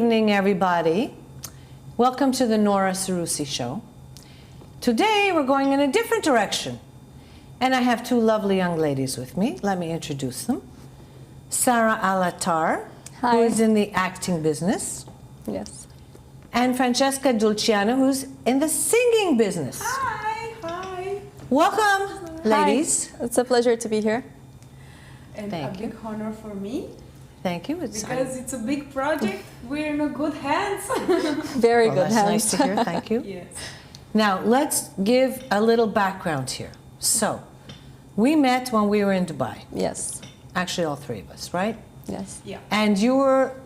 evening, everybody. Welcome to the Nora Seroussi Show. Today, we're going in a different direction. And I have two lovely young ladies with me. Let me introduce them. Sara Attar, who is in the acting business. Yes. And Francisca Dulceanu, who's in the singing business. Hi. Hi. Welcome, ladies. Hi. It's a pleasure to be here. And Thank a big honor for me. Thank you. Because it's a big project. We're in a good hands. Very good that's hands. Nice to hear. Thank you. Yes. Now, let's give a little background here. So, we met when we were in Dubai. Yes. Actually, all three of us, right? Yes. Yeah. And you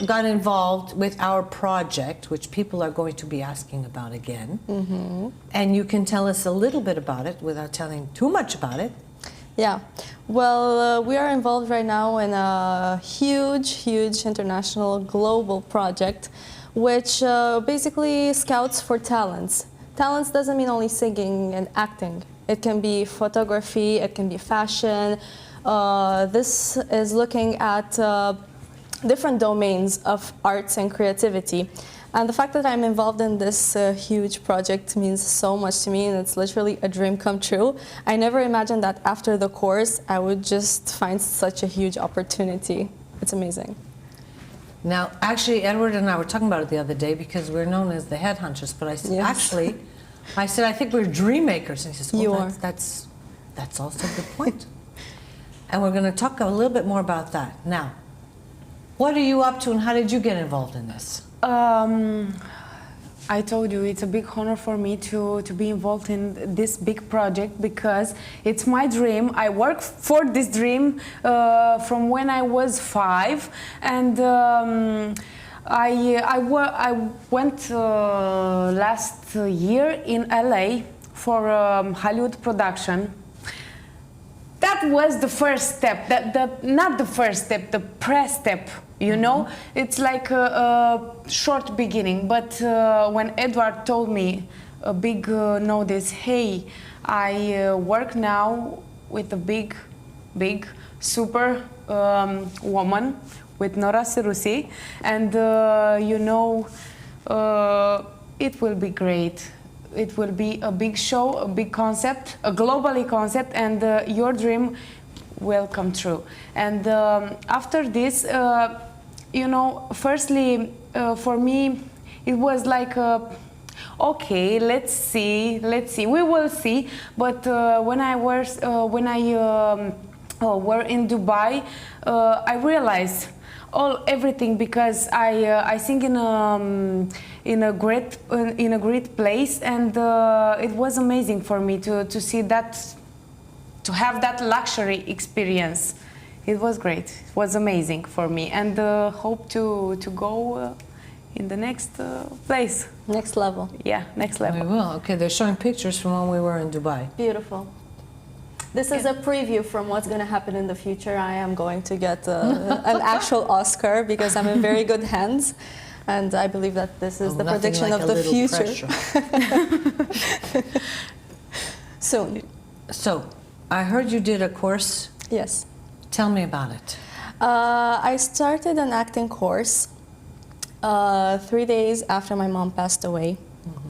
got involved with our project, which people are going to be asking about again. Mm-hmm. And you can tell us a little bit about it without telling too much about it. Yeah. Well, we are involved right now in a huge international global project, which basically scouts for talents. Talents doesn't mean only singing and acting. It can be photography, it can be fashion. This is looking at different domains of arts and creativity. And the fact that I'm involved in this huge project means so much to me, and it's literally a dream come true. I never imagined that after the course, I would just find such a huge opportunity. It's amazing. Now, actually, Edward and I were talking about it the other day because we're known as the headhunters, but I said, Yes. actually, I said, I think we're dream makers. And he says, You well, are. that's also a good point. And we're going to talk a little bit more about that. Now, what are you up to and how did you get involved in this? I told you it's a big honor for me to be involved in this big project because it's my dream. I work for this dream from when I was 5, and I went last year in LA for Hollywood production. That was the first step. Not the first step, the pre-step. You know, it's like a short beginning. But when Edward told me a big notice, hey, I work now with a big, super woman, with Nora Seroussi, and you know, it will be great. It will be a big show, a big concept, a globally concept, and your dream will come true. And after this, you know, firstly, for me, it was like, okay, let's see, we will see. But when I were in Dubai, I realized everything because I sing in a great place, and it was amazing for me to see that, to have that luxury experience. It was great. It was amazing for me, and hope to go in the next place. Next level. Yeah, next level. We will. Okay, they're showing pictures from when we were in Dubai. Beautiful. This is a preview from what's going to happen in the future. I am going to get an actual Oscar because I'm in very good hands. And I believe that this is the prediction like of the future. Soon. So, I heard you did a course. Yes. Tell me about it. I started an acting course 3 days after my mom passed away. Mm-hmm.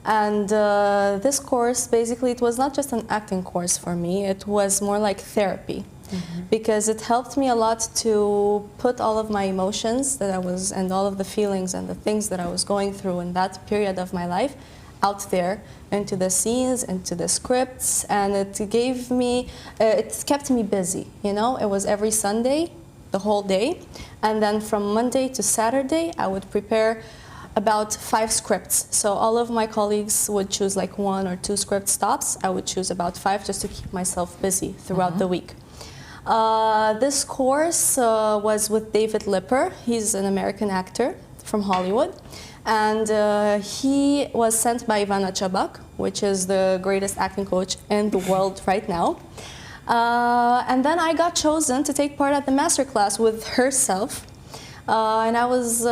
And this course, basically, it was not just an acting course for me, it was more like therapy. Mm-hmm. Because it helped me a lot to put all of my emotions that I was, and all of the feelings and the things that I was going through in that period of my life out there into the scenes, into the scripts, and it gave me, it kept me busy, you know? It was every Sunday, the whole day, and then from Monday to Saturday, I would prepare about 5 scripts. So all of my colleagues would choose like 1 or 2 script stops. I would choose about 5 just to keep myself busy throughout the week. This course was with David Lipper. He's an American actor from Hollywood. And he was sent by Ivana Chabak, which is the greatest acting coach in the world right now. And then I got chosen to take part at the masterclass with herself. And I was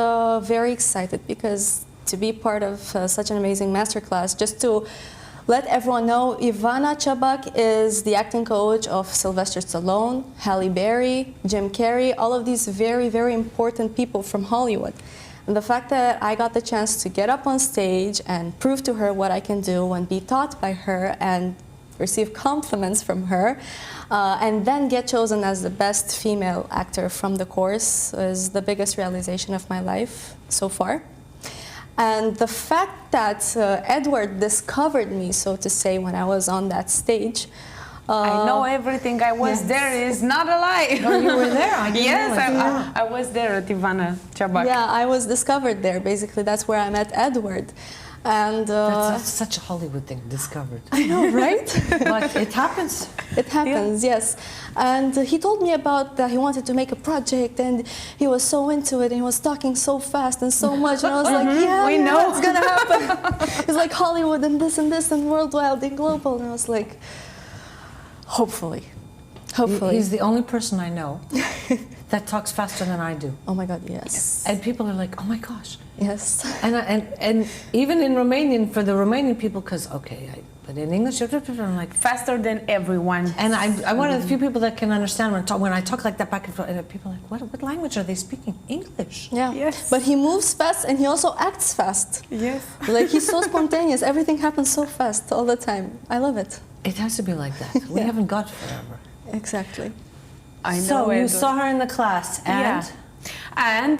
very excited because to be part of such an amazing masterclass, just to let everyone know, Ivana Chabak is the acting coach of Sylvester Stallone, Halle Berry, Jim Carrey, all of these very, very important people from Hollywood. And the fact that I got the chance to get up on stage and prove to her what I can do and be taught by her and receive compliments from her, and then get chosen as the best female actor from the course is the biggest realization of my life so far. And the fact that Edward discovered me, so to say, when I was on that stage. I know everything. I was there. Is not a lie. Oh, you were there? I didn't Yes, I was there at Ivana Chabak. Yeah, I was discovered there. Basically, that's where I met Edward. And That's such a Hollywood thing, discovered. I know, right? But it happens. It happens, yes. And he told me about that he wanted to make a project, and he was so into it, and he was talking so fast and so much, and I was like, we know. it's gonna happen. It's like Hollywood and this and worldwide and global, and I was like, hopefully. He's the only person I know that talks faster than I do. Oh my God, yes. And people are like, oh my gosh. Yes. And even in Romanian, for the Romanian people, because, but in English, I'm like, Faster than everyone. and I'm one of the few people that can understand when I talk like that back and forth. And people are like, what language are they speaking? English. Yeah. Yes. But he moves fast and he also acts fast. Yes. Like he's so spontaneous. Everything happens so fast all the time. I love it. It has to be like that. We haven't got forever. Exactly. I know. So you Edward. saw her in the class, and and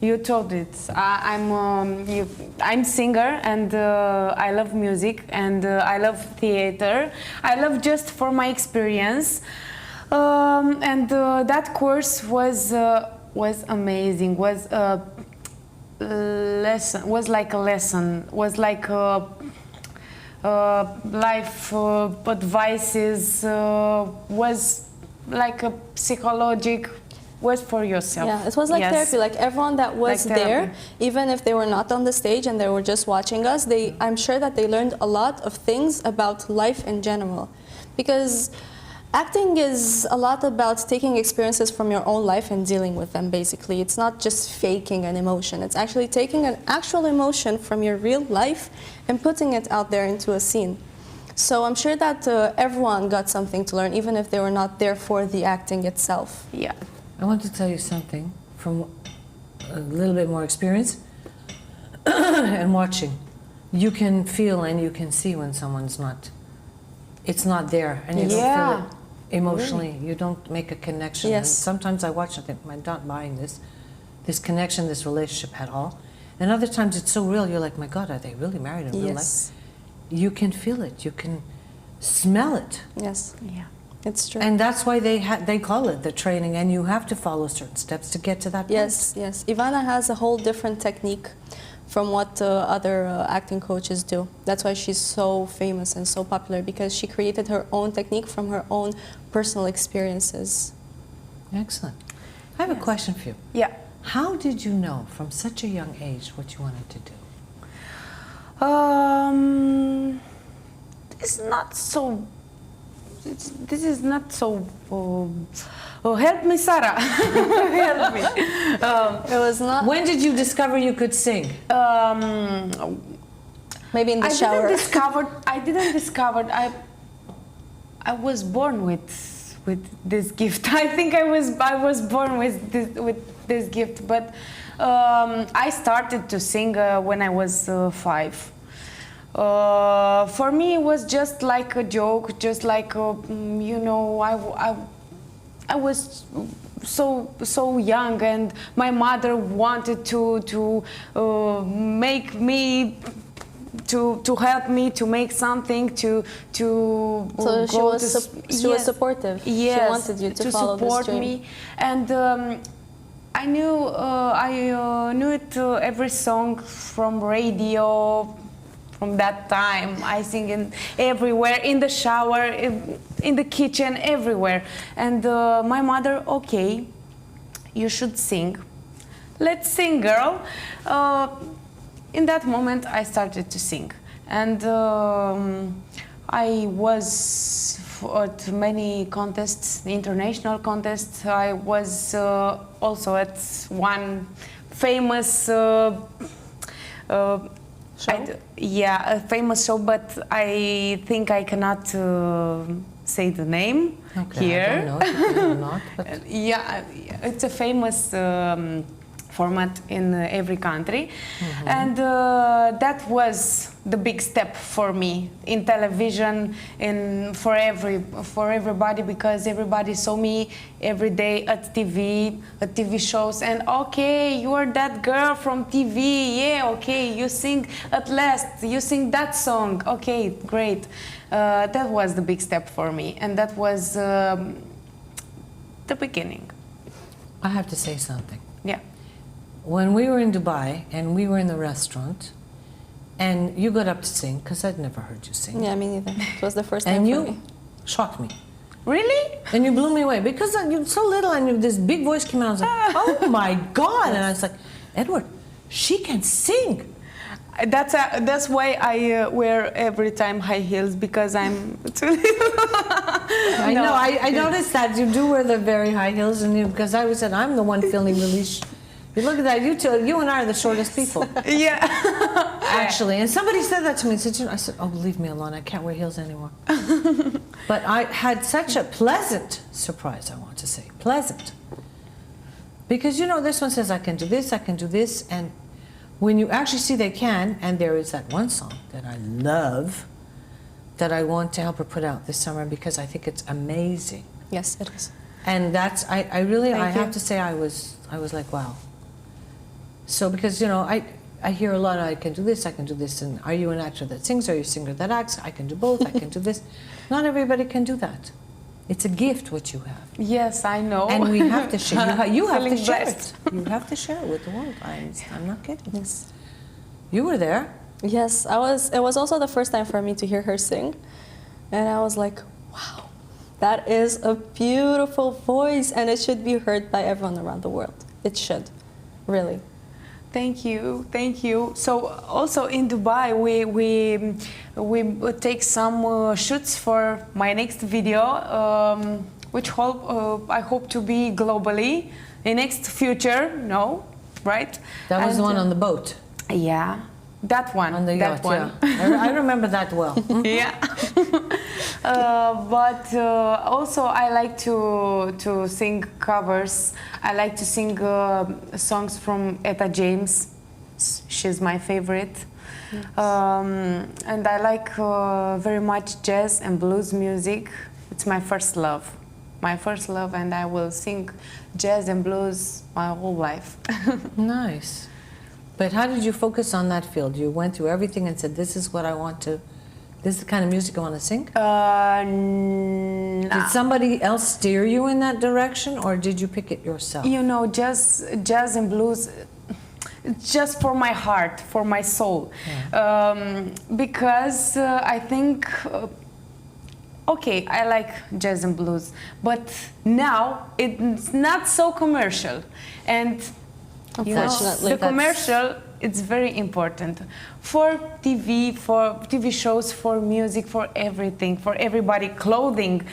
you told it. I'm singer, and I love music, and I love theater. I love just for my experience, and that course was amazing. Was a lesson. Was like a lesson. Was like a life advices. Was like a psychologic. Was for yourself. Yeah, it was like therapy. Like everyone that was Like there, therapy. even if they were not on the stage and they were just watching us, I'm sure that they learned a lot of things about life in general. Because acting is a lot about taking experiences from your own life and dealing with them, basically. It's not just faking an emotion. It's actually taking an actual emotion from your real life and putting it out there into a scene. So I'm sure that everyone got something to learn, even if they were not there for the acting itself. Yeah. I want to tell you something from a little bit more experience and watching. You can feel and you can see when someone's not, it's not there, and you don't feel it emotionally. Really? You don't make a connection. Yes. And sometimes I watch and think, I'm not buying this connection, this relationship at all. And other times it's so real, you're like, my God, are they really married in real life? You can feel it, you can smell it. Yes. Yeah. It's true. And that's why they call it the training, and you have to follow certain steps to get to that point. Yes, yes. Ivana has a whole different technique from what other acting coaches do. That's why she's so famous and so popular, because she created her own technique from her own personal experiences. Excellent. I have a question for you. Yeah. How did you know from such a young age what you wanted to do? It's not so. This is not so. Help me, Sara. Help me. It was not. When did you discover you could sing? Maybe in the shower. I didn't discover. I was born with this gift. I think I was born with this gift. But I started to sing when I was 5. For me, it was just like a joke, just like I was so young, and my mother wanted to make me to help me to make something to So she was supportive. Yes, she wanted you to follow support this dream. me, and I knew it every song from radio. From that time, I sing everywhere, in the shower, in the kitchen, everywhere. And my mother, okay, you should sing. Let's sing, girl. In that moment, I started to sing. And I was at many contests, international contests. I was also at one famous a famous show, but I think I cannot say the name here. I don't know. Not, but Yeah, it's a famous format in every country. And that was the big step for me in television, for everybody, because everybody saw me every day at TV shows, and okay, you are that girl from TV, yeah, okay, you sing at last, you sing that song, okay, great. That was the big step for me, and that was the beginning. I have to say something. Yeah. When we were in Dubai and we were in the restaurant, and you got up to sing, because I'd never heard you sing. Yeah, me neither. It was the first time And for you me. shocked me. Really? And you blew me away, because you're so little and this big voice came out. I was like, oh my God. And I was like, Edward, she can sing. That's why I wear every time high heels, because I'm too little. I know, I noticed that you do wear the very high heels, and because I said, I'm the one feeling really, you look at that, you and I are the shortest people. Yeah. Actually, and somebody said that to me. I said, oh, leave me alone. I can't wear heels anymore. But I had such a pleasant surprise, I want to say. Pleasant. Because, this one says, I can do this, and when you actually see they can, and there is that one song that I love, that I want to help her put out this summer, because I think it's amazing. Yes, it is. And that's, I have to say, I was like, wow. So, because, I hear a lot of, I can do this, and are you an actor that sings, are you a singer that acts? I can do both, I can do this. Not everybody can do that. It's a gift what you have. Yes, I know. And we have to share. You have to Feeling share blessed. it. You have to share it with the world. I'm not kidding. Yes. You were there. Yes, I was. It was also the first time for me to hear her sing, and I was like, wow, that is a beautiful voice, and it should be heard by everyone around the world. It should, really. Thank you. So also in Dubai, we take some shoots for my next video, which I hope to be globally in next future. No, right? That was the one on the boat. Yeah, that one. On the yacht, that one. yeah. I remember that well. Yeah. But also I like to sing covers. I like to sing songs from Etta James. She's my favorite. Yes. And I like very much jazz and blues music. It's my first love. And I will sing jazz and blues my whole life. Nice. But how did you focus on that field? You went through everything and said, this is what I want to, this is the kind of music I want to sing? Did somebody else steer you in that direction, or did you pick it yourself? Jazz and blues, it's just for my heart, for my soul. Yeah. Because I think, okay, I like jazz and blues, but now it's not so commercial. And unfortunately, the commercial, it's very important for TV shows, for music, for everything, for everybody, clothing,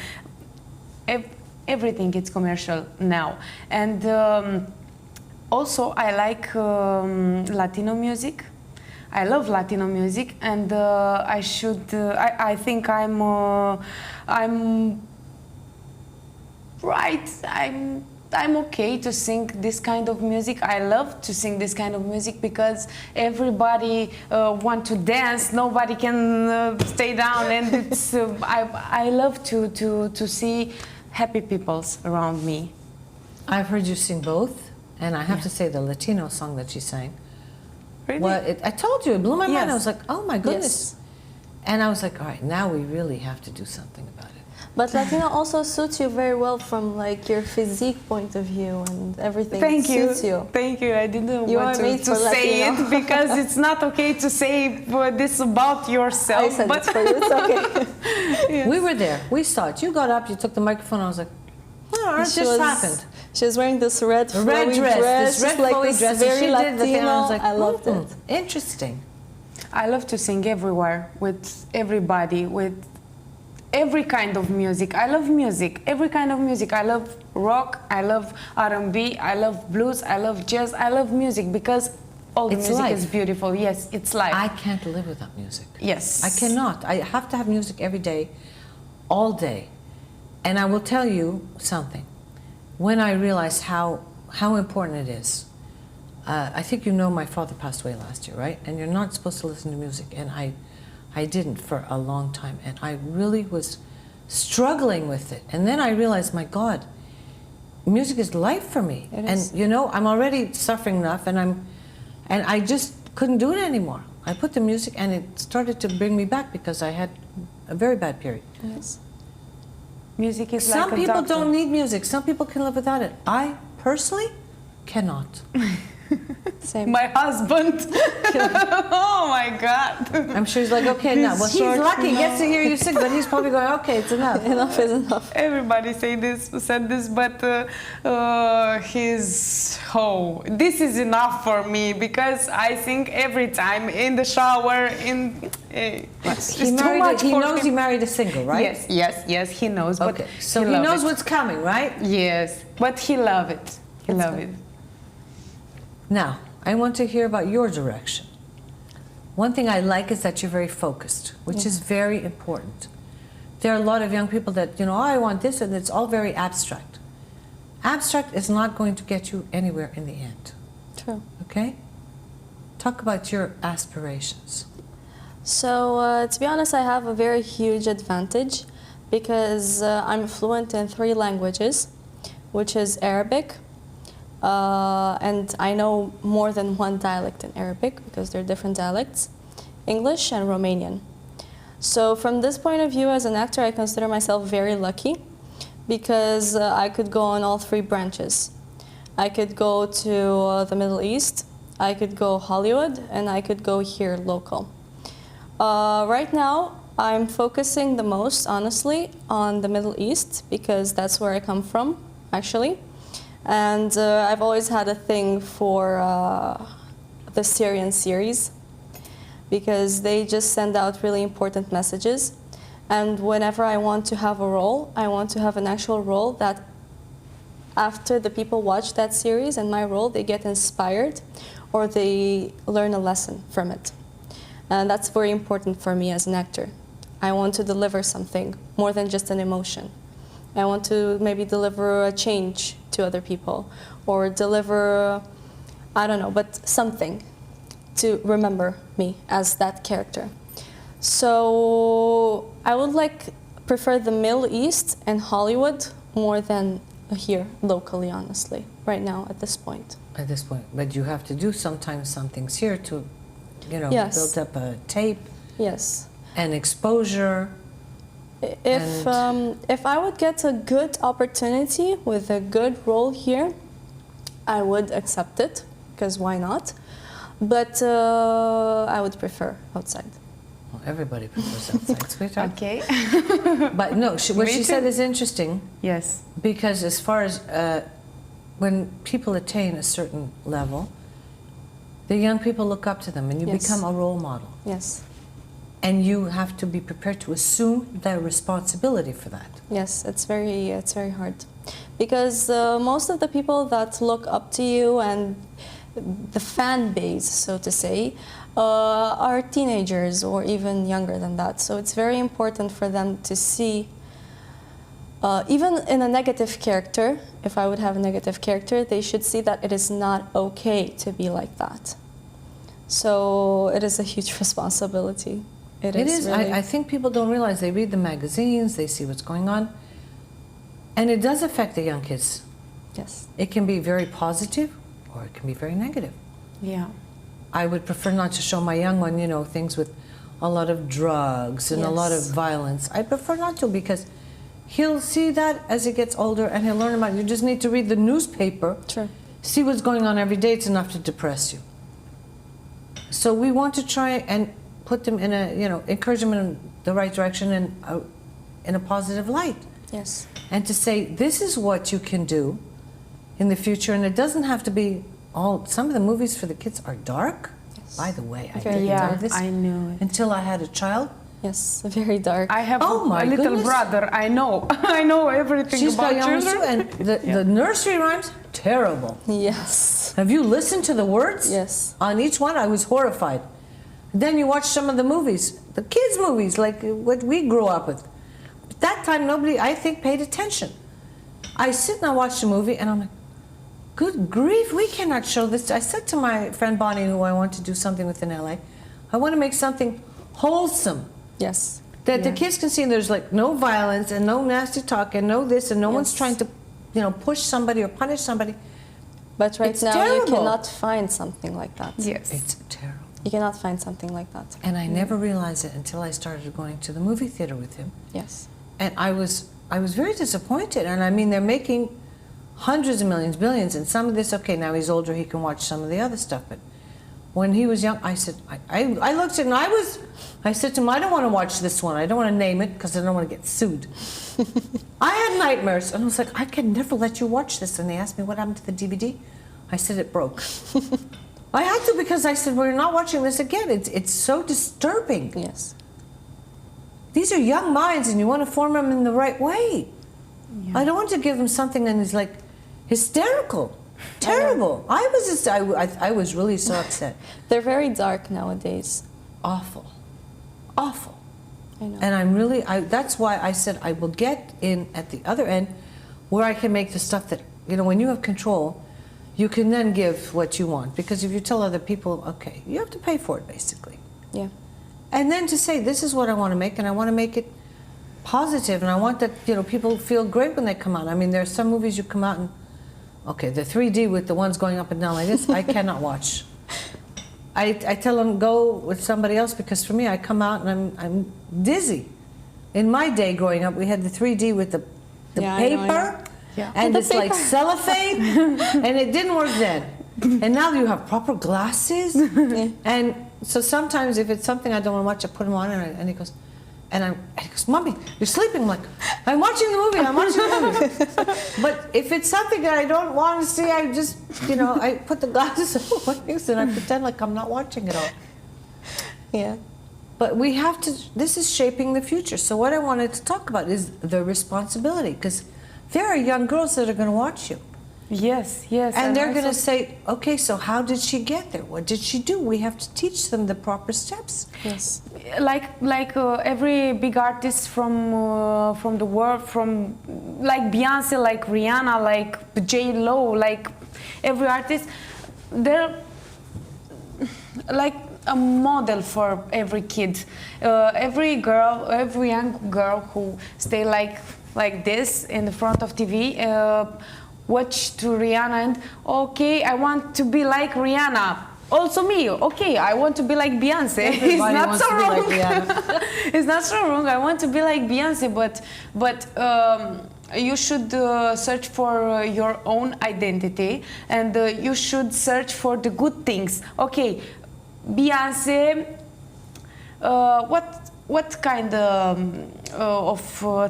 everything is commercial now. And also I like Latino music. I love Latino music, and I think I'm right. I'm okay to sing this kind of music. I love to sing this kind of music because everybody want to dance. Nobody can stay down, and it's I love to see happy peoples around me. I've heard you sing both, and I have to say the Latino song that you sang. Really? Well, I told you, it blew my mind. Yes. I was like, oh my goodness. Yes. And I was like, all right, now we really have to do something about it. But Latino also suits you very well from like your physique point of view and everything. Thank you. Suits you. Thank you. I didn't You want are made to for say Latino. it because it's not okay to say this about yourself. I said but it's for you. It's okay. Yes. We were there. We saw it. You got up, you took the microphone. I was like, oh, it just happened. She was wearing this red flowy dress, this red like flowy this dress. very She did the thing, and I was Latino. like, I loved it. Interesting. I love to sing everywhere with everybody, with every kind of music. I love music, every kind of music. I love rock, I love R&B, I love blues, I love jazz, I love music because all the It's music life. is beautiful. Yes, it's life. I can't live without music. Yes. I cannot. I have to have music every day, all day. And I will tell you something. When I realized how important it is I think you know my father passed away last year, right? And you're not supposed to listen to music. And I didn't for a long time. And I really was struggling with it. And then I realized, my God, music is life for me. It and is. you know, I'm already suffering enough, and I just couldn't do it anymore. I put the music, and it started to bring me back because I had a very bad period. Yes. Music is Some like a people doctor. don't need music. Some people can live without it. I personally cannot. Same. My husband. Oh my God. I'm sure he's like, okay, now. Well, he's lucky he gets to hear you sing, but he's probably going, okay, it's enough. Enough is enough. Everybody said this, but this is enough for me because I sing every time in the shower. It's He too much he for knows him. he married a single, right? Yes, he knows. But Okay, so he love knows it. what's coming, right? Yes, but he love it. He That's love good. it. Now, I want to hear about your direction. One thing I like is that you're very focused, which is very important. There are a lot of young people that, you know, oh, I want this, and it's all very abstract. Abstract is not going to get you anywhere in the end, True. okay? Talk about your aspirations. So, to be honest, I have a very huge advantage because I'm fluent in 3 languages, which is Arabic, and I know more than 1 dialect in Arabic because they're different dialects, English and Romanian. So from this point of view, as an actor, I consider myself very lucky because I could go on all 3 branches. I could go to the Middle East, I could go Hollywood, and I could go here local. Right now, I'm focusing the most, honestly, on the Middle East because that's where I come from, actually. And I've always had a thing for the Syrian series because they just send out really important messages. And whenever I want to have a role, I want to have an actual role that after the people watch that series and my role, they get inspired or they learn a lesson from it. And that's very important for me as an actor. I want to deliver something more than just an emotion. I want to maybe deliver a change to other people or deliver, I don't know, but something to remember me as that character. So I would prefer the Middle East and Hollywood more than here locally, honestly, right now at this point. At this point, but you have to do sometimes some things here to, you know, Yes. build up a tape Yes. and exposure. If I would get a good opportunity with a good role here, I would accept it, because why not? But I would prefer outside. Well, everybody prefers outside, sweetheart. Okay. But no, what Me she too. said is interesting Yes. because as far as when people attain a certain level, the young people look up to them and you Yes. become a role model. Yes. And you have to be prepared to assume the responsibility for that. Yes, it's very hard, because most of the people that look up to you and the fan base, so to say, are teenagers or even younger than that. So it's very important for them to see, even in a negative character, if I would have a negative character, they should see that it is not okay to be like that. So it is a huge responsibility. It is. Really. I think people don't realize. They read the magazines, they see what's going on, and it does affect the young kids. Yes. It can be very positive, or it can be very negative. Yeah. I would prefer not to show my young one, you know, things with a lot of drugs and a lot of Yes. violence. I prefer not to, because he'll see that as he gets older and he'll learn about it. You just need to read the newspaper, True. see what's going on every day. It's enough to depress you. So we want to try and put them in a, you know, encourage them in the right direction and in a positive light. Yes. And to say, this is what you can do in the future. And it doesn't have to be all, some of the movies for the kids are dark. Yes. By the way, I Very didn't Yeah, know this I knew it. until I had a child. Yes, very dark. I have Oh, my a little goodness. brother. I know. I know everything She's about got young children. too, and the nursery rhymes, terrible. Yes. Have you listened to the words? Yes. On each one, I was horrified. Then you watch some of the movies, the kids' movies, like what we grew up with. But that time, nobody, I think, paid attention. I sit and I watch the movie, and I'm like, good grief, we cannot show this. I said to my friend Bonnie, who I want to do something with in LA, I want to make something wholesome. Yes. That the kids can see, and there's like no violence and no nasty talk and no this, and no one's trying to, push somebody or punish somebody. But right It's now terrible. you cannot find something like that. Yes. It's terrible. You cannot find something like that. And I never realized it until I started going to the movie theater with him. Yes. And I was very disappointed. And I mean, they're making hundreds of millions, billions, and some of this, okay, now he's older, he can watch some of the other stuff. But when he was young, I said, I looked at it and I said to him, I don't want to watch this one. I don't want to name it because I don't want to get sued. I had nightmares. And I was like, I can never let you watch this. And they asked me what happened to the DVD. I said it broke. I had to, because I said, we're not watching this again. It's so disturbing. Yes. These are young minds and you want to form them in the right way. Yeah. I don't want to give them something that is like hysterical, terrible. I was really so upset. They're very dark nowadays. Awful, awful. I know. And that's why I said I will get in at the other end where I can make the stuff that, when you have control, you can then give what you want. Because if you tell other people, okay, you have to pay for it, basically. Yeah. And then to say, this is what I want to make, and I want to make it positive, and I want that, people feel great when they come out. I mean, there are some movies you come out and, okay, the 3D with the ones going up and down like this, I cannot watch. I tell them, go with somebody else, because for me, I come out and I'm dizzy. In my day growing up, we had the 3D with the Yeah, paper, I know. Yeah. and The it's like paper. cellophane, and it didn't work then. And now you have proper glasses, and so sometimes if it's something I don't want to watch, I put them on, and he goes, Mommy, you're sleeping. I'm like, I'm watching the movie, I'm watching the movie. But if it's something that I don't want to see, I just, I put the glasses on and I pretend like I'm not watching it all. Yeah. But we have to, this is shaping the future. So what I wanted to talk about is the responsibility, because there are young girls that are going to watch you. Yes, yes. And they're also- going to say, okay, so how did she get there? What did she do? We have to teach them the proper steps. Yes. like every big artist from the world, from like Beyonce, like Rihanna, like J-Lo, like every artist, they're like a model for every kid. Every girl, every young girl who stay like this in the front of TV, watch to Rihanna and, okay, I want to be like Rihanna. Also me, okay, I want to be like Beyonce. It's not wants so to be wrong. like Rihanna. It's not so wrong. I want to be like Beyonce, but you should search for your own identity, and you should search for the good things. Okay, Beyonce. What kind of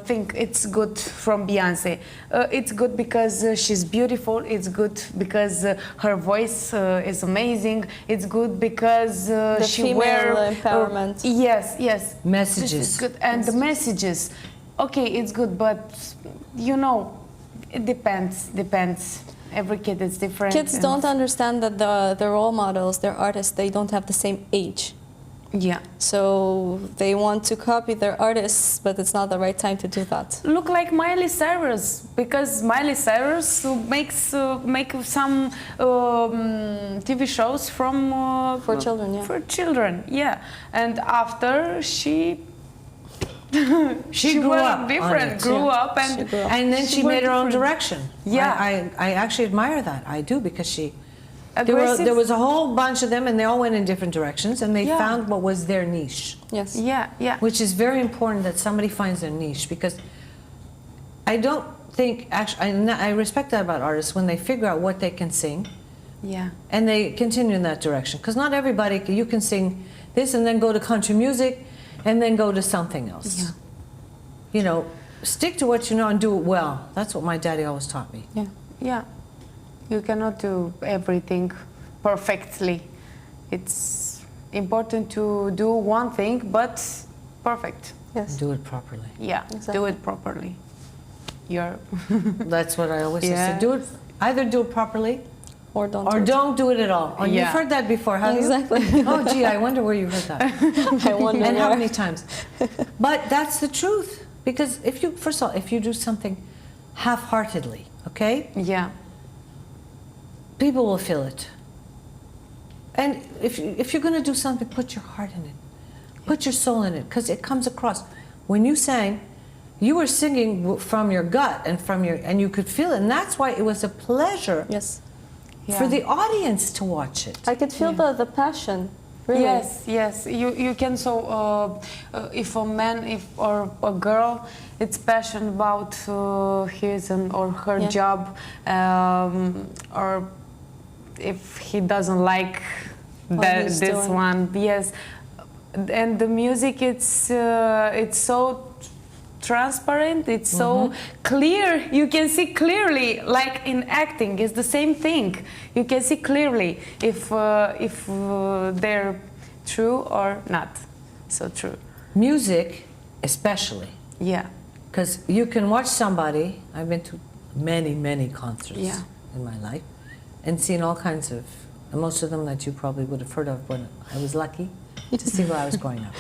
thing it's good from Beyonce? It's good because she's beautiful. It's good because her voice is amazing. It's good because The she female wear empowerment. Yes, yes. Messages. This is good, and the messages. Okay, it's good, but it depends. Depends. Every kid is different. Kids don't understand that the role models, their artists, they don't have the same age. Yeah. So they want to copy their artists, but it's not the right time to do that. Look like Miley Cyrus, because Miley Cyrus makes make some TV shows from For children, yeah. For children, yeah. And after she grew was up on different, it. grew Yeah. up, and She grew up. And then she went made her own different. direction. Yeah. I actually admire that. I do, because Aggressive. there was a whole bunch of them, and they all went in different directions, and they Yeah. found what was their niche, Yes. Yeah, yeah. which is very important that somebody finds their niche, because I don't think, actually, I respect that about artists when they figure out what they can sing, Yeah. and they continue in that direction. Because not everybody, you can sing this and then go to country music and then go to something else. Yeah. Stick to what you know and do it well. That's what my daddy always taught me. Yeah. Yeah. You cannot do everything perfectly. It's important to do one thing, but perfect. Yes. Do it properly. Yeah, Exactly. do it properly. You're That's what I always say. Yeah. Do it, either do it properly Or don't. or do it. don't do it at all. Oh, Yeah. You've heard that before, have Exactly. you? Oh, gee, I wonder where you heard that. I wonder And how where. many times. But that's the truth. Because first of all, if you do something half-heartedly, okay? yeah. people will feel it. And if you're going to do something, put your heart in it. Put your soul in it, because it comes across. When you sang, you were singing from your gut and you could feel it. And that's why it was a pleasure Yes. for the audience to watch it. I could feel the passion. Really. Yes. You can if a man or a girl is passionate about his or her job, or if he doesn't like this one, yes. And the music, it's so transparent, it's so clear. You can see clearly, like in acting, it's the same thing. You can see clearly if they're true or not so true. Music, especially. Yeah. Because you can watch somebody, I've been to many concerts in my life, and seen all kinds of, and most of them that you probably would have heard of when I was lucky to see where I was growing up.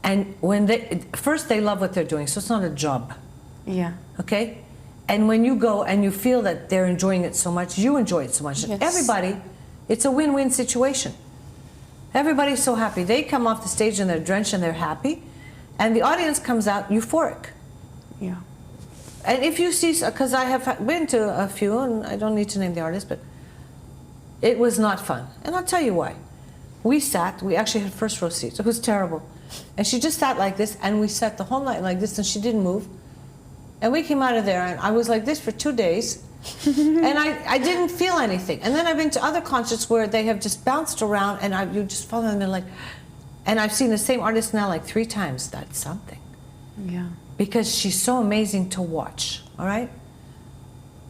And when first they love what they're doing, so it's not a job. Yeah. Okay? And when you go and you feel that they're enjoying it so much, you enjoy it so much. Yes. Everybody, it's a win-win situation. Everybody's so happy. They come off the stage and they're drenched and they're happy, and the audience comes out euphoric. Yeah. And if you see, because I have been to a few, and I don't need to name the artist, but it was not fun. And I'll tell you why. We actually had first row seats. It was terrible. And she just sat like this, and we sat the whole night like this, and she didn't move. And we came out of there, and I was like this for 2 days, and I didn't feel anything. And then I've been to other concerts where they have just bounced around, and you just follow them, and like, and I've seen the same artist now like 3 times. That's something. Yeah. Because she's so amazing to watch, all right?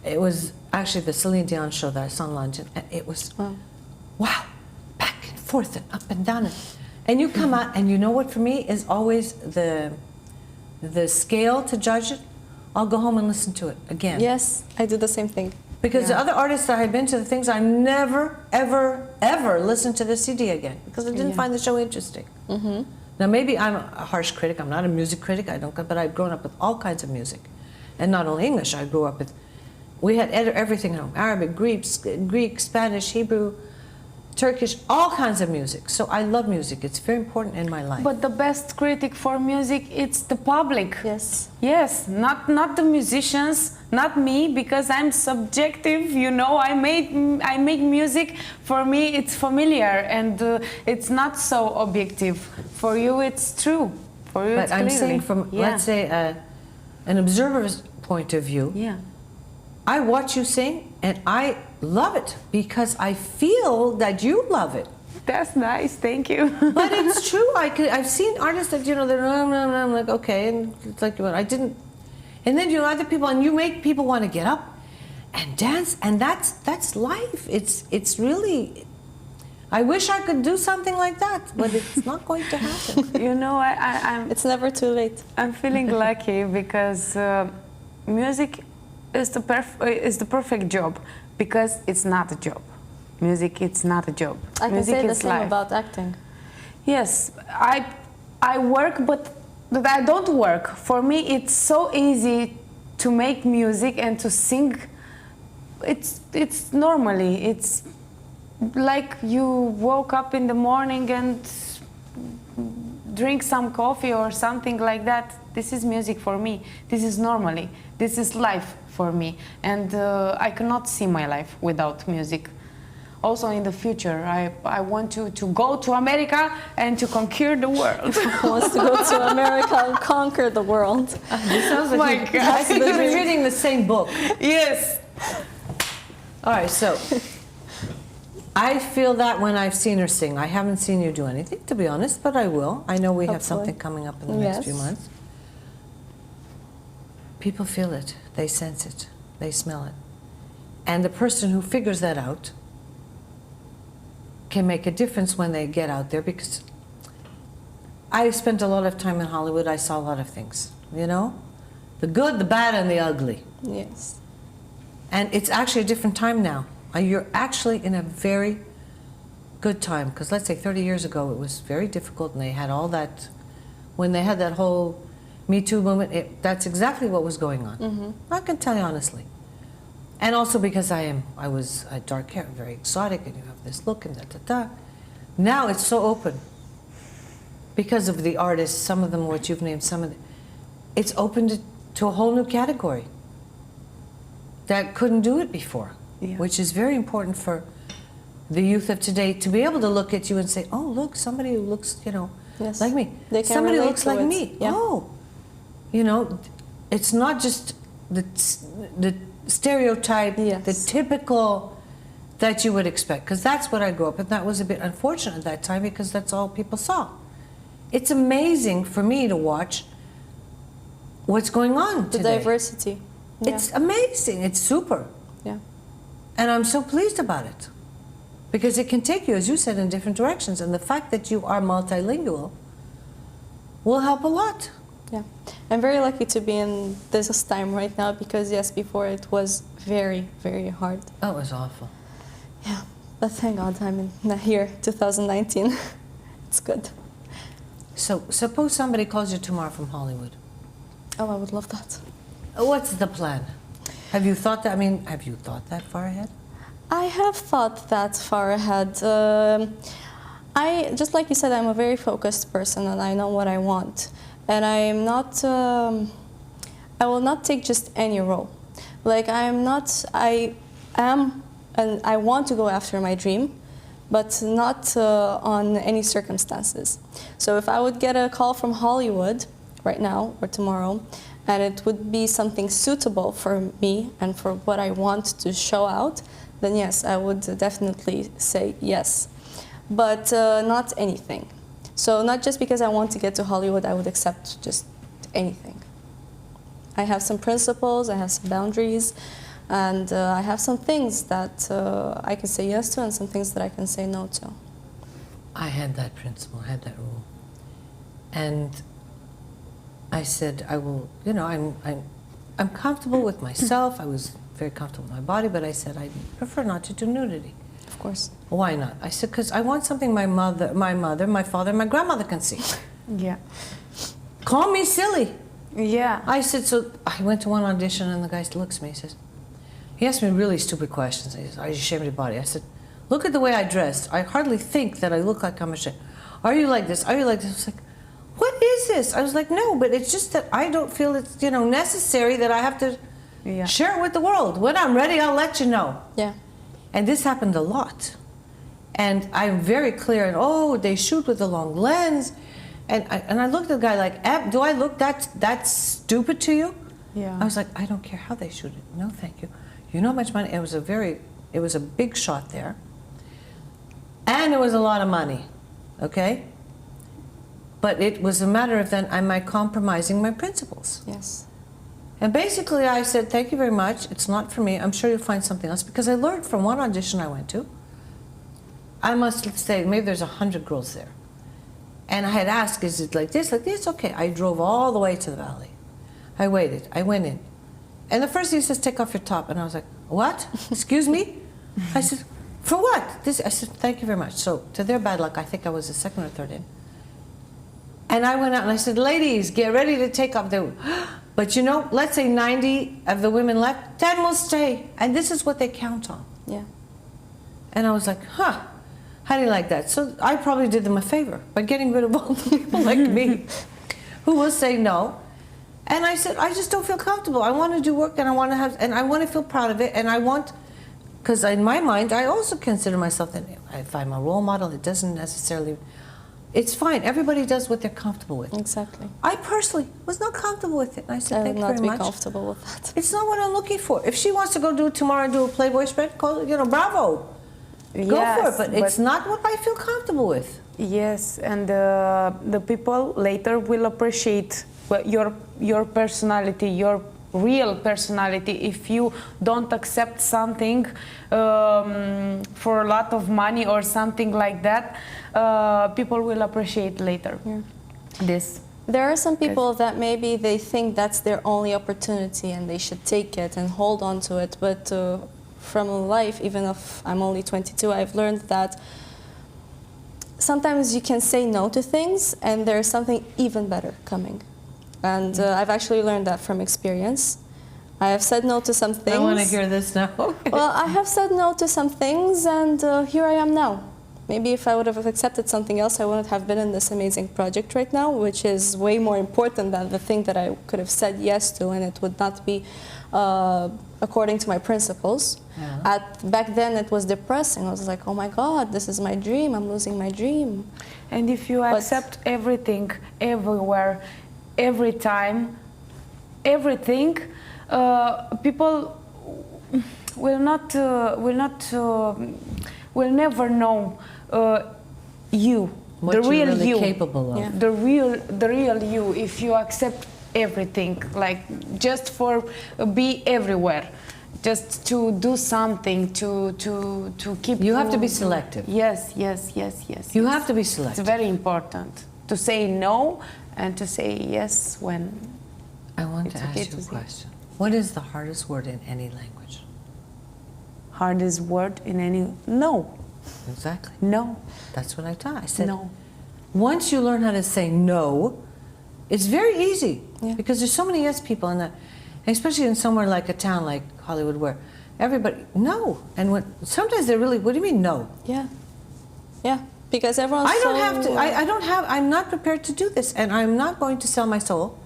It was actually the Celine Dion show that I saw in London, and it was, wow, back and forth and up and down. And you come out, and you know what for me is always the scale to judge it? I'll go home and listen to it again. Yes, I do the same thing. Because the other artists that I've been to, the things I never, ever listened to the CD again, because I didn't find the show interesting. Now maybe I'm a harsh critic, I'm not a music critic, but I've grown up with all kinds of music. And not only English, I grew up with, we had everything at home, Arabic, Greek, Spanish, Hebrew, Turkish, all kinds of music. So I love music, it's very important in my life. But the best critic for music, it's the public. Yes. Yes, not the musicians, not me, because I'm subjective. You know, I make music. For me, it's familiar, and it's not so objective. For you, it's true. For you, but it's I'm clearly. saying from, let's say, an observer's point of view, I watch you sing, and I love it because I feel that you love it. That's nice, thank you. But it's true. I've seen artists that, you know, they're I'm like, okay, and it's like, I didn't. And then you know other people, and you make people want to get up and dance, and that's life. It's really. I wish I could do something like that, but it's not going to happen. You know, I'm. It's never too late. I'm feeling lucky because music is the perfect job, because it's not a job. Music, it's not a job. I can Music say the is same life. about acting. Yes, I work, but I don't work. For me, it's so easy to make music and to sing. It's normally, it's like you woke up in the morning and drink some coffee or something like that. This is music for me. This is normally. This is life for me. And I cannot see my life without music. Also in the future, I want to go to America and to conquer the world. Wants to go to America and conquer the world. This sounds like My you, God. I think you've been reading the same book. Yes. All right, so I feel that when I've seen her sing. I haven't seen you do anything, to be honest, but I will. I know we have Hopefully. something coming up in the next few months. People feel it, they sense it, they smell it. And the person who figures that out can make a difference when they get out there, because I spent a lot of time in Hollywood. I saw a lot of things, you know? The good, the bad, and the ugly. Yes. And it's actually a different time now. You're actually in a very good time, because let's say 30 years ago it was very difficult, and they had all that, when they had that whole Me Too movement, that's exactly what was going on. I can tell you honestly. And also because I had dark hair, very exotic, and you have this look and da-da-da. Now it's so open. Because of the artists, some of them, what you've named, some of them, it's opened to a whole new category that couldn't do it before, which is very important for the youth of today to be able to look at you and say, oh, look, somebody who looks, like me. They can somebody relate looks to like it. me. Yeah. Oh, it's not just the stereotype, the typical that you would expect, because that's what I grew up with. That was a bit unfortunate at that time because that's all people saw. It's amazing for me to watch what's going on The today. diversity. Yeah. It's amazing. It's super. Yeah. And I'm so pleased about it. Because it can take you, as you said, in different directions. And the fact that you are multilingual will help a lot. Yeah. I'm very lucky to be in this time right now because, yes, before it was very, very hard. Oh, it was awful. Yeah. But thank God I'm in here, 2019. It's good. So suppose somebody calls you tomorrow from Hollywood. Oh, I would love that. What's the plan? Have you thought that? I mean, have you thought that far ahead? I have thought that far ahead. Just like you said, I'm a very focused person and I know what I want. And I'm not, I will not take just any role. Like I am, and I want to go after my dream, but not on any circumstances. So if I would get a call from Hollywood right now or tomorrow, and it would be something suitable for me and for what I want to show out, then yes, I would definitely say yes. But not anything. So not just because I want to get to Hollywood, I would accept just anything. I have some principles, I have some boundaries, and I have some things that I can say yes to and some things that I can say no to. I had that principle, I had that rule. And I said, I will, I'm comfortable with myself. I was very comfortable with my body, but I said I prefer not to do nudity. Of course. Why not? I said, because I want something my mother, my father, and my grandmother can see. Yeah. Call me silly. Yeah. I said, so I went to one audition and the guy looks at me, he asked me really stupid questions. He says, are you ashamed of your body? I said, look at the way I dressed. I hardly think that I look like I'm ashamed. Are you like this? Are you like this? I was like, what is this? I was like, no, but it's just that I don't feel it's, necessary that I have to share it with the world. When I'm ready, I'll let you know. Yeah. And this happened a lot. And I'm very clear, and they shoot with a long lens. And I looked at the guy like, do I look that stupid to you? Yeah. I was like, I don't care how they shoot it. No, thank you. You know how much money? It was a big shot there. And it was a lot of money, okay? But it was a matter of then, am I compromising my principles? Yes. And basically I said, thank you very much. It's not for me. I'm sure you'll find something else. Because I learned from one audition I went to, I must say, maybe there's 100 girls there. And I had asked, is it like this? Like this? Okay. I drove all the way to the valley. I waited. I went in. And the first thing he says, take off your top. And I was like, what? Excuse me? I said, for what? I said, thank you very much. So to their bad luck, I think I was the second or third in. And I went out and I said, ladies, get ready to take off. But let's say 90 of the women left, 10 will stay. And this is what they count on. Yeah. And I was like, how do you like that? So I probably did them a favor by getting rid of all the people like me who will say no. And I said, I just don't feel comfortable. I want to do work and I want to feel proud of it. And I want, because in my mind, I also consider myself that if I'm a role model, it doesn't necessarily, it's fine. Everybody does what they're comfortable with. Exactly. I personally was not comfortable with it. And I said, thank you very much. I would not be comfortable with that. It's not what I'm looking for. If she wants to go do it tomorrow and do a Playboy spread, bravo. Go for it. But it's not what I feel comfortable with. Yes, and the people later will appreciate your personality, your real personality. If you don't accept something for a lot of money or something like that, people will appreciate later. Yeah. This. There are some people that maybe they think that's their only opportunity and they should take it and hold on to it. But from life, even if I'm only 22, I've learned that sometimes you can say no to things and there's something even better coming. And I've actually learned that from experience. I have said no to some things. I want to hear this now. Well, I have said no to some things, and here I am now. Maybe if I would have accepted something else, I wouldn't have been in this amazing project right now, which is way more important than the thing that I could have said yes to, and it would not be according to my principles. Yeah. Back then, it was depressing. I was like, oh my God, this is my dream. I'm losing my dream. And if you accept everything, everywhere, every time, everything, people will never know you, What the you're real really you, capable of. Yeah. the real you. If you accept everything, like just for be everywhere, just to do something, to keep. You have to be selective. Yes. You have to be It's selective. very important to say no and to say yes when. I want It's to okay ask you to a say. question. What is the hardest word in any language? Hardest word in any no. Exactly. No. That's what I taught. I said, No. once you learn how to say no, it's very easy. Yeah. Because there's so many yes people in that, and especially in somewhere like a town like Hollywood where everybody, no. And when sometimes they're really, what do you mean no? Yeah. Yeah. Because everyone's I don't so, have to, I'm not prepared to do this, and I'm not going to sell my soul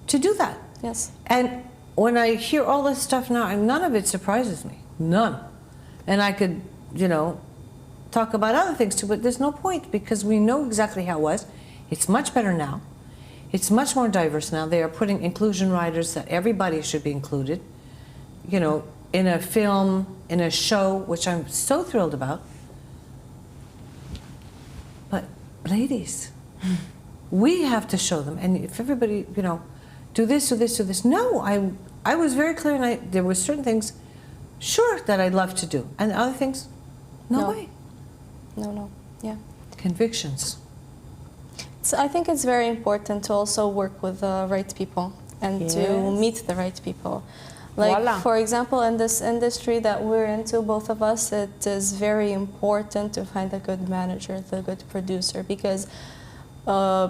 to do that. Yes. And when I hear all this stuff now, none of it surprises me. None. And I could, talk about other things too, but there's no point because we know exactly how it was. It's much better now. It's much more diverse now. They are putting inclusion riders that everybody should be included, in a film, in a show, which I'm so thrilled about. But ladies, we have to show them. And if everybody, do this, do this, do this. No, I was very clear, and there were certain things, sure, that I'd love to do. And other things, no way. No. Yeah. Convictions. So I think it's very important to also work with the right people and to Yes. meet the right people. Like, Voila. for example, in this industry that we're into, both of us, it is very important to find a good manager, the good producer, because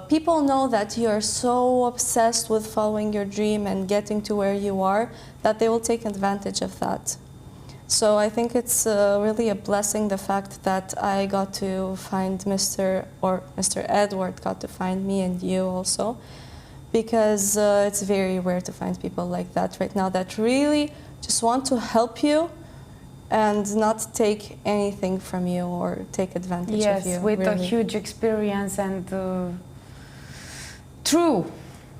people know that you're so obsessed with following your dream and getting to where you are that they will take advantage of that. So I think it's really a blessing, the fact that I got to find Mr. Edward got to find me and you also, because it's very rare to find people like that right now that really just want to help you and not take anything from you or take advantage of you. Yes, with a really. huge experience and true,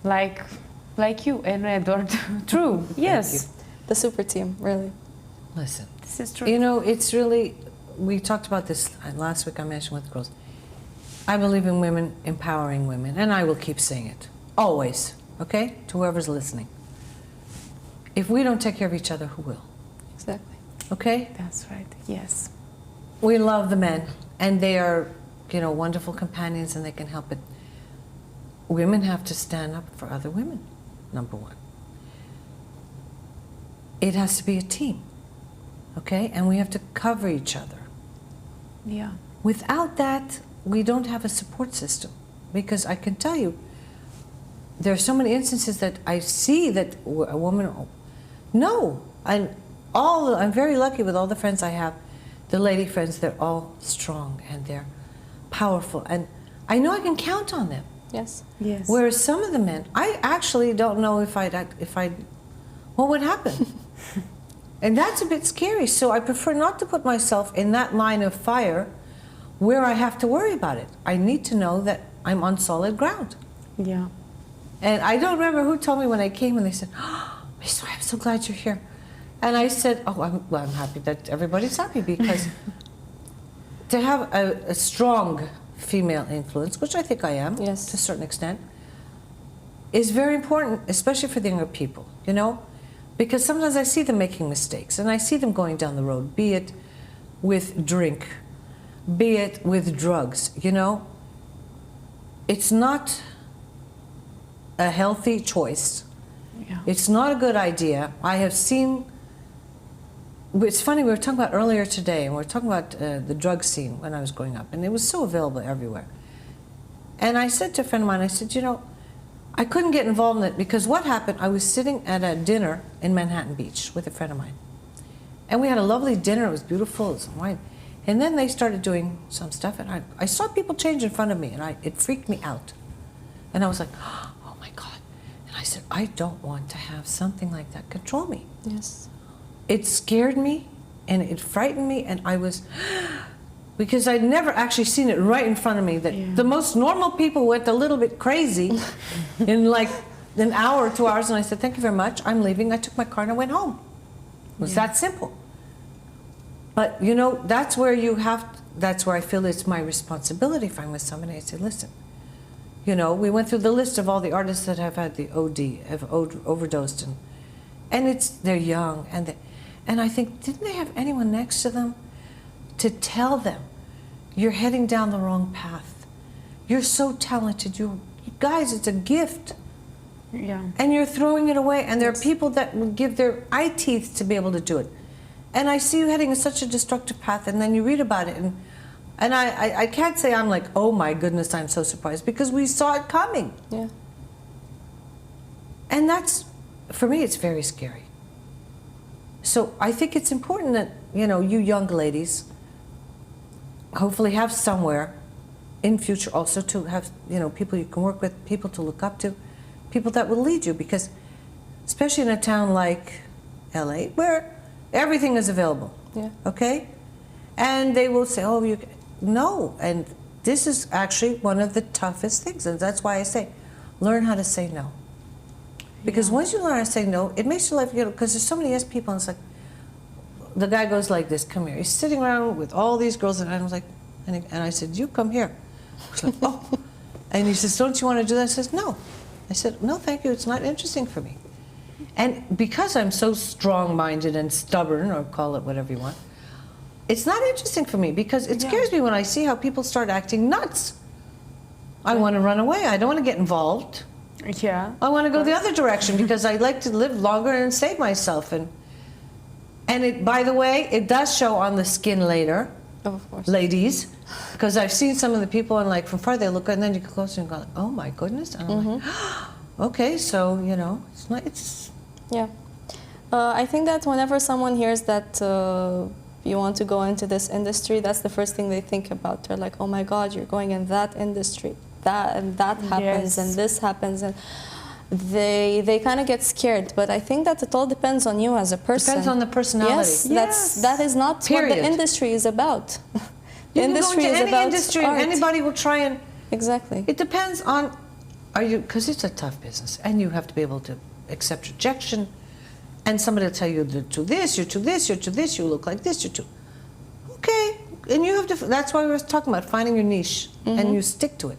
like you and Edward. True. Yes, The super team, really. Listen, this is true. it's really, we talked about this last week, I mentioned with the girls. I believe in women, empowering women, and I will keep saying it, always, okay, to whoever's listening. If we don't take care of each other, who will? Exactly. Okay? That's right. Yes. We love the men, and they are, wonderful companions, and they can help it. Women have to stand up for other women, number one. It has to be a team, okay? And we have to cover each other. Yeah. Without that, we don't have a support system. Because I can tell you, there are so many instances that I see that a woman, no, I'm very lucky with all the friends I have, the lady friends, they're all strong and they're powerful. And I know I can count on them. Yes. Yes. Whereas some of the men, I actually don't know what would happen. And that's a bit scary. So I prefer not to put myself in that line of fire where I have to worry about it. I need to know that I'm on solid ground. Yeah. And I don't remember who told me when I came and they said, "Oh, Miss, I'm so glad you're here." And I said, "Oh, I'm happy that everybody's happy because to have a strong female influence, which I think I am Yes. to a certain extent, is very important, especially for the younger people, Because sometimes I see them making mistakes and I see them going down the road, be it with drink, be it with drugs, It's not a healthy choice. Yeah. It's not a good idea. I have seen, it's funny, we were talking about earlier today, and we were talking about the drug scene when I was growing up, and it was so available everywhere. And I said to a friend of mine, I said, I couldn't get involved in it because what happened, I was sitting at a dinner in Manhattan Beach with a friend of mine. And we had a lovely dinner, it was beautiful, it was wine. And then they started doing some stuff, and I saw people change in front of me, and it freaked me out. And I was like, oh my God. And I said, I don't want to have something like that control me. Yes. It scared me, and it frightened me, and I was, because I'd never actually seen it right in front of me, that the most normal people went a little bit crazy in like an hour or 2 hours, and I said, thank you very much, I'm leaving. I took my car and I went home. It was that simple. But you know, that's where I feel it's my responsibility if I'm with somebody. I say, listen, you know, we went through the list of all the artists that have had the OD, have overdosed, and they're young, and I think, didn't they have anyone next to them to tell them, you're heading down the wrong path. You're so talented. You guys, it's a gift. Yeah. And you're throwing it away. And there are people that would give their eye teeth to be able to do it. And I see you heading in such a destructive path, and then you read about it. And I can't say I'm like, oh my goodness, I'm so surprised, because we saw it coming. Yeah. And that's, for me, it's very scary. So I think it's important that, you know, you young ladies hopefully have somewhere in future also to have, you know, people you can work with, people to look up to, people that will lead you, because especially in a town like LA where everything is available, okay? And they will say, oh, no, and this is actually one of the toughest things, and that's why I say, learn how to say no. Because once you learn how to say no, it makes your life, you know, because there's so many yes people, and it's like, the guy goes like this, come here. He's sitting around with all these girls, and I was like, and I said, you come here. He's like, oh. And he says, don't you want to do that? I says, no. I said, no, thank you, it's not interesting for me. And because I'm so strong-minded and stubborn, or call it whatever you want, it's not interesting for me, because it scares me when I see how people start acting nuts. I want to run away. I don't want to get involved. Yeah. I want to go the other direction, because I like to live longer and save myself. And it, by the way, it does show on the skin later, Of course. ladies, because I've seen some of the people, and like from far they look, and then you get closer and go, like, oh my goodness, and I'm like, okay, so you know, it's. Yeah. I think that whenever someone hears that you want to go into this industry, that's the first thing they think about. They're like, oh my God, you're going in that industry, that happens, and this happens, and they kind of get scared. But I think that it all depends on you as a person. Depends on the personality. Yes, that is not what the industry is about. The industry is about industry, art. anybody will try and. Exactly. It depends on, because it's a tough business, and you have to be able to accept rejection, and somebody will tell you you're to this, you're to this, you're to this, you look like this, you're to. Okay, and you have to. That's why we were talking about finding your niche, and you stick to it.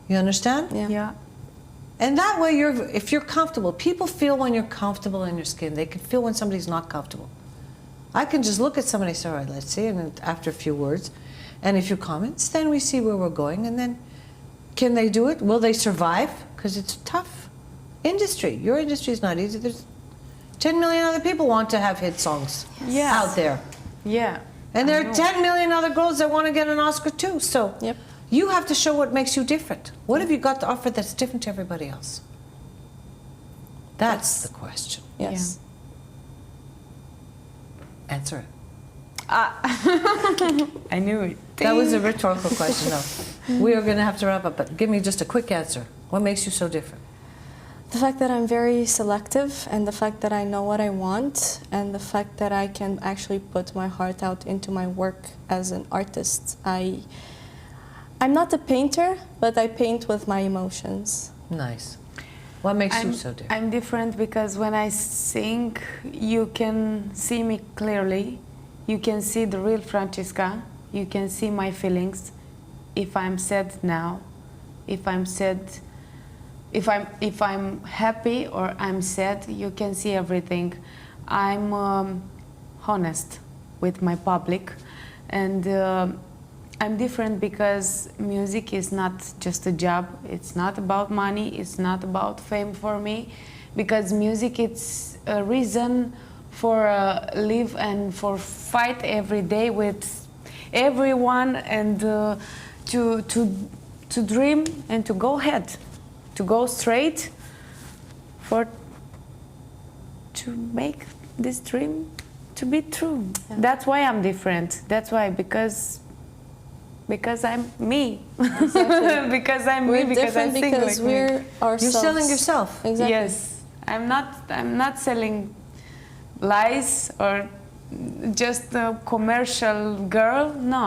You understand? Yeah. And that way, if you're comfortable, people feel when you're comfortable in your skin. They can feel when somebody's not comfortable. I can just look at somebody and say, all right, let's see, and then after a few words and a few comments, then we see where we're going, and then can they do it? Will they survive? Because it's a tough industry. Your industry is not easy. There's 10 million other people want to have hit songs out there. Yeah. And there are 10 million other girls that want to get an Oscar too. So you have to show what makes you different. What have you got to offer that's different to everybody else? That's the question. Yes. Answer it. I knew it. That was a rhetorical question, though. We are going to have to wrap up, but give me just a quick answer. What makes you so different? The fact that I'm very selective, and the fact that I know what I want, and the fact that I can actually put my heart out into my work as an artist. I'm not a painter, but I paint with my emotions. Nice. What makes you so different? I'm different because when I sing, you can see me clearly. You can see the real Francisca. You can see my feelings. If I'm sad now, if I'm happy or I'm sad, you can see everything. I'm honest with my public, and I'm different because music is not just a job. It's not about money. It's not about fame for me, because music it's a reason for live and for fight every day with everyone, and to dream and to go ahead. to go straight to make this dream to be true. Yeah. That's why I'm different. That's why, because I'm me. Exactly. Because I'm We're me, because I different sing because like me. we're ourselves. You're selling yourself. Exactly. Yes, I'm not selling lies or just a commercial girl. No,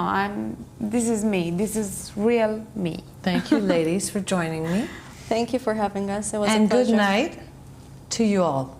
this is me. This is real me. Thank you, ladies, for joining me. Thank you for having us. It was a And good pleasure. night to you all.